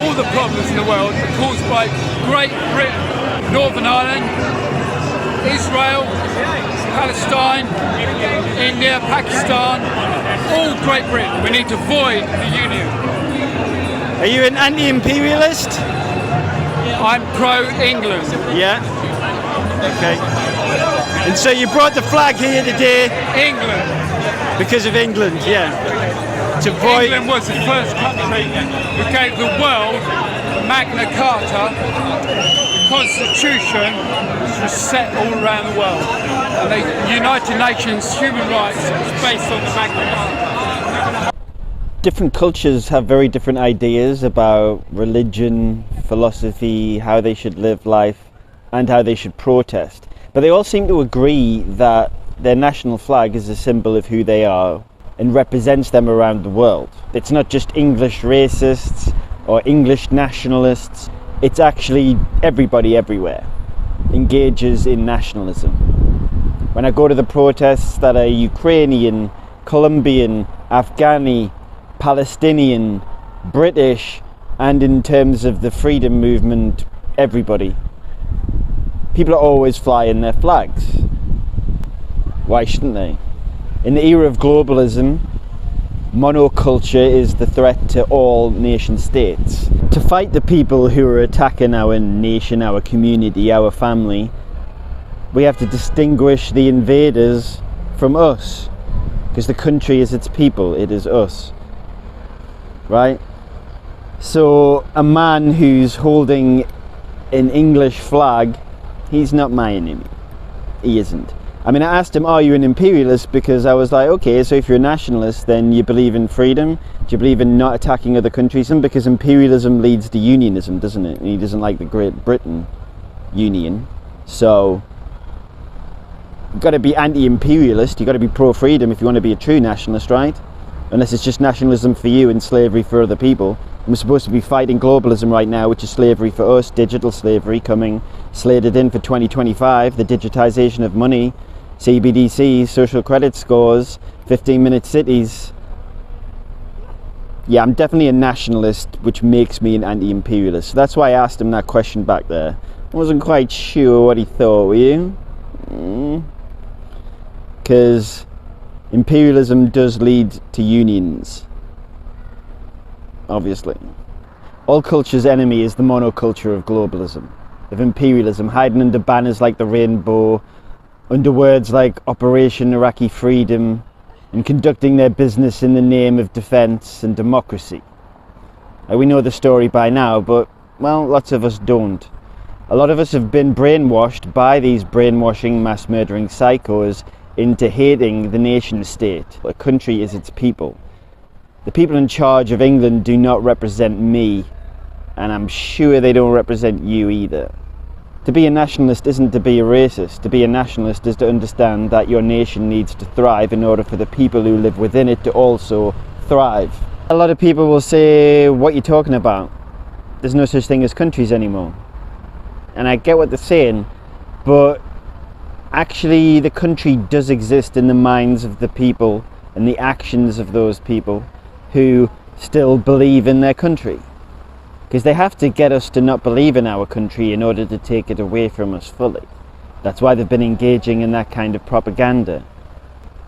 All the problems in the world are caused by Great Britain, Northern Ireland, Israel, Palestine, India, Pakistan, all Great Britain. We need to void the Union. Are you an anti-imperialist? I'm pro-England. Yeah. Okay. And so you brought the flag here today England. because of England, yeah. To void. England was the first country who gave the world Magna Carta. The Constitution was set all around the world. And the United Nations human rights was based on the Magna Carta. Different cultures have very different ideas about religion, philosophy, how they should live life, and how they should protest. But they all seem to agree that their national flag is a symbol of who they are and represents them around the world. It's not just English racists or English nationalists, it's actually everybody everywhere engages in nationalism. When I go to the protests that are Ukrainian, Colombian, Afghani, Palestinian, British, and in terms of the freedom movement, everybody. People are always flying their flags. Why shouldn't they? In the era of globalism, monoculture is the threat to all nation states. To fight the people who are attacking our nation, our community, our family, we have to distinguish the invaders from us, because the country is its people, it is us. Right? So a man who's holding an English flag, he's not my enemy. He isn't. I mean, I asked him, are you an imperialist? Because I was like, okay, so if you're a nationalist, then you believe in freedom? Do you believe in not attacking other countries? And because imperialism leads to unionism, doesn't it? And he doesn't like the Great Britain Union. So, you've got to be anti-imperialist, you've got to be pro-freedom if you want to be a true nationalist, right? Unless it's just nationalism for you and slavery for other people. And we're supposed to be fighting globalism right now, which is slavery for us, digital slavery coming slated in for 2025, the digitization of money, CBDCs, social credit scores, 15-minute cities. Yeah, I'm definitely a nationalist, which makes me an anti-imperialist. So that's why I asked him that question back there. I wasn't quite sure what he thought, were you? Because imperialism does lead to unions, obviously. All culture's enemy is the monoculture of globalism, of imperialism, hiding under banners like the rainbow, under words like Operation Iraqi Freedom, and conducting their business in the name of defence and democracy. We know the story by now, but, well, lots of us don't. A lot of us have been brainwashed by these brainwashing, mass-murdering psychos into hating the nation state. A country is its people. The people in charge of England do not represent me, and I'm sure they don't represent you either. To be a nationalist isn't to be a racist. To be a nationalist is to understand that your nation needs to thrive in order for the people who live within it to also thrive. A lot of people will say, what are you talking about? There's no such thing as countries anymore. And I get what they're saying, but actually the country does exist in the minds of the people and the actions of those people who still believe in their country. Because they have to get us to not believe in our country in order to take it away from us fully. That's why they've been engaging in that kind of propaganda.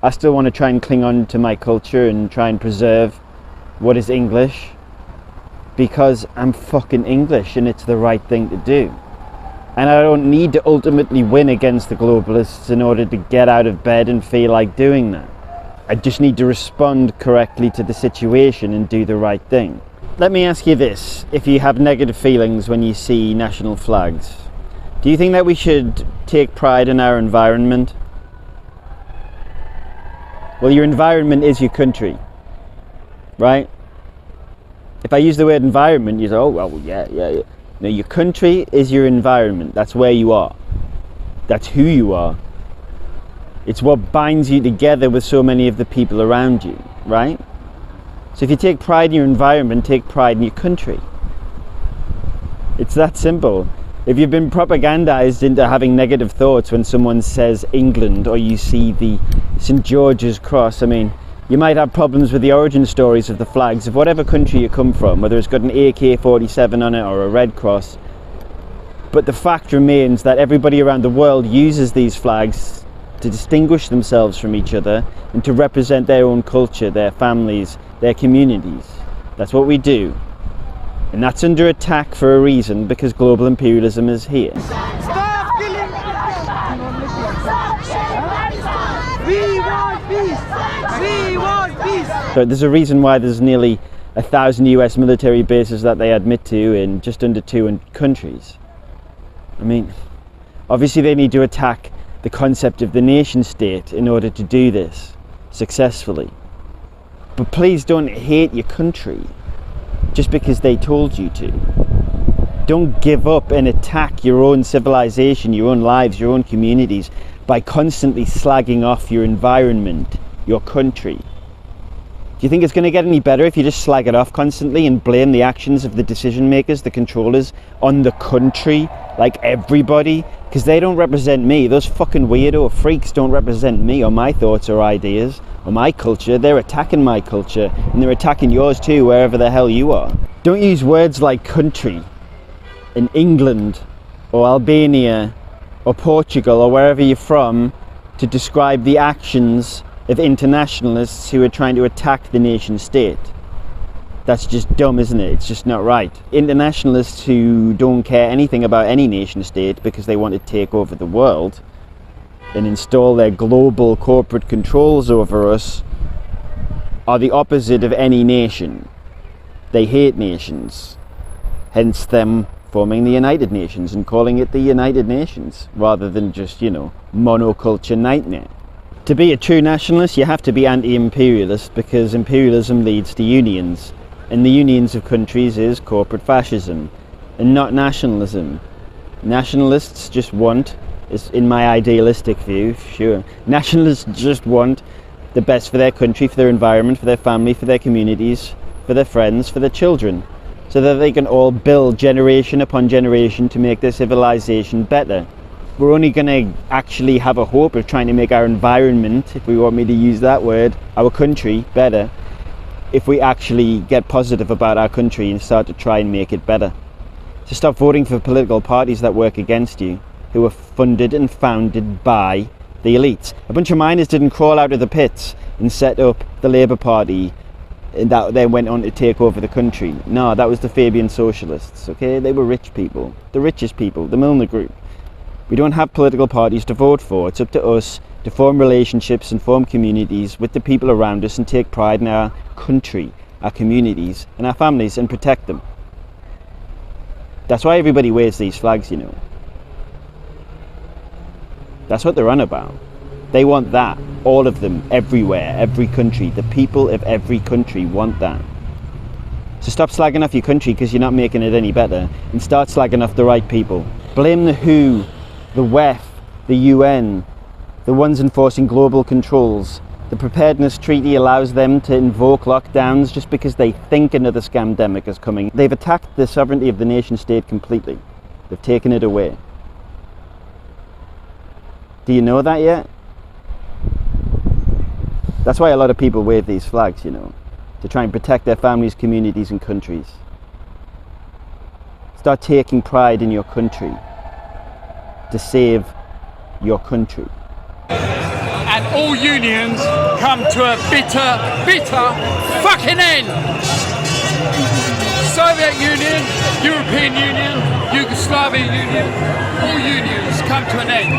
I still want to try and cling on to my culture and try and preserve what is English, because I'm fucking English and it's the right thing to do. And I don't need to ultimately win against the globalists in order to get out of bed and feel like doing that. I just need to respond correctly to the situation and do the right thing. Let me ask you this, if you have negative feelings when you see national flags, do you think that we should take pride in our environment? Well, your environment is your country, right? If I use the word environment, you say, oh, well, yeah. No, your country is your environment. That's where you are. That's who you are. It's what binds you together with so many of the people around you, right? So if you take pride in your environment, take pride in your country. It's that simple. If you've been propagandized into having negative thoughts when someone says England or you see the St. George's Cross, I mean, You might have problems with the origin stories of the flags of whatever country you come from, whether it's got an AK-47 on it or a Red Cross. But the fact remains that everybody around the world uses these flags to distinguish themselves from each other and to represent their own culture, their families, their communities. That's what we do. And that's under attack for a reason, because global imperialism is here. Stop killing! We want peace! We want peace! So there's a reason why there's nearly 1,000 US military bases that they admit to in just under 2 countries. I mean, obviously they need to attack the concept of the nation state in order to do this successfully. But please don't hate your country just because they told you to. Don't give up and attack your own civilization, your own lives, your own communities by constantly slagging off your environment, your country. Do you think it's going to get any better if you just slag it off constantly and blame the actions of the decision makers, the controllers, on the country, like everybody? Because they don't represent me. Those fucking weirdo freaks don't represent me or my thoughts or ideas or my culture. They're attacking my culture, and they're attacking yours too, wherever the hell you are. Don't use words like country in England or Albania or Portugal or wherever you're from to describe the actions of internationalists who are trying to attack the nation state. That's just dumb, isn't it? It's just not right. Internationalists who don't care anything about any nation state because they want to take over the world and install their global corporate controls over us are the opposite of any nation. They hate nations, hence them forming the United Nations and calling it the United Nations rather than just, monoculture nightmare. To be a true nationalist, you have to be anti-imperialist, because imperialism leads to unions, and the unions of countries is corporate fascism and not nationalism. Nationalists just want, in my idealistic view, sure, nationalists just want the best for their country, for their environment, for their family, for their communities, for their friends, for their children, so that they can all build generation upon generation to make their civilization better. We're only going to actually have a hope of trying to make our environment, if we want me to use that word, our country, better, if we actually get positive about our country and start to try and make it better. So stop voting for political parties that work against you, who are funded and founded by the elites. A bunch of miners didn't crawl out of the pits and set up the Labour Party and that then went on to take over the country. No, that was the Fabian socialists, okay? They were rich people, the richest people, the Milner Group. We don't have political parties to vote for. It's up to us to form relationships and form communities with the people around us and take pride in our country, our communities and our families and protect them. That's why everybody wears these flags, That's what they're on about. They want that, all of them, everywhere, every country. The people of every country want that. So stop slagging off your country because you're not making it any better, and start slagging off the right people. Blame the WHO, the WEF, the UN, the ones enforcing global controls. The Preparedness Treaty allows them to invoke lockdowns just because they think another scamdemic is coming. They've attacked the sovereignty of the nation state completely. They've taken it away. Do you know that yet? That's why a lot of people wave these flags, to try and protect their families, communities and countries. Start taking pride in your country to save your country. And all unions come to a bitter, bitter fucking end. Soviet Union, European Union, Yugoslavian Union, all unions come to an end.